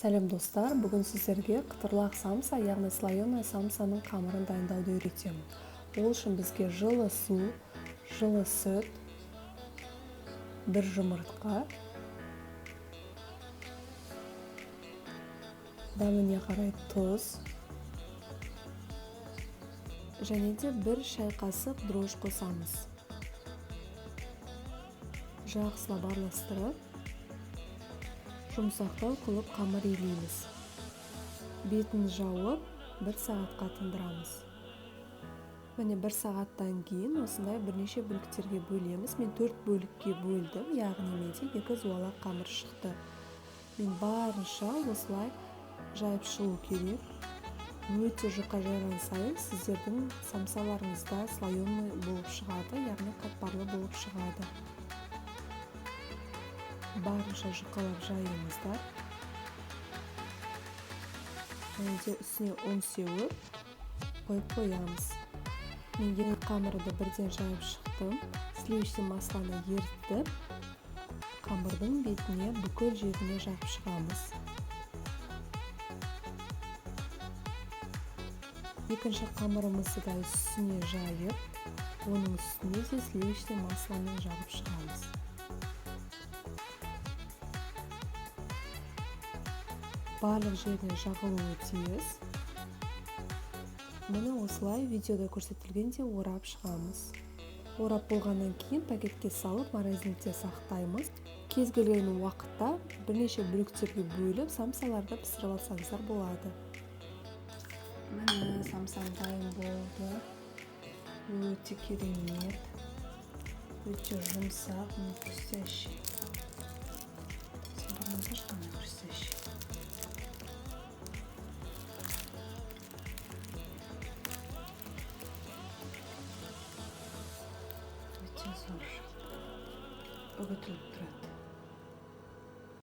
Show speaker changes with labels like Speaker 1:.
Speaker 1: Сәлем достар, бүгін сіздерге қытырлақ самса, яғни слоеная самсаның қамырын дайындауды үйретемін. Ол үшін бізге жылы су, жылы сүт, бір жұмыртқа, дәміне қарай тұз және де бір шай қасық дрожж қосамыз. Жақсылап араластырып, жұмсақтау қылып қамыр илейміз. Бетін жауып, 1 сағатқа тындырамыз. Міне 1 сағаттан кейін осындай бірнеше бөліктерге бөлеміз. Мен 4 бөлікке бөлдім, яғни менде 2 зуалақ қамыр шықты. Мен барынша осылай жайып шығу керек. Өте жұқа жайған сайын сіздердің самсаларыңызда слоеный болып шығады, яғни қатпарлы болып шығады. Барынша жұқалап жайыңыздар. Және де үстіне ұн сеуіп қойып қоямыз. Мен екі қамырды бірден жайып шықтым. Сливочный маслоны ерітіп, қамырдың бетіне бүкіл жеріне жағып шығамыз. Екінші қамырымызды да үстіне жайып, оның үстіне де сливочный маслоны жағып шығамыз. Барлық жеріне жағылуы тиіс. Міне осылай видеода көрсетілгенде орап шығамыз. Орап болғаннан кейін пакетке салып морозильникте сақтаймыз. Кез келген уақытта бірнеше бөліктерге бөліп самсаларды пісіріп алсаңыздар болады. Міне самсам дайын болды. Өте керемет. Өте жұмсақ, хрустящий. Зор. Үгітіліп тұрады.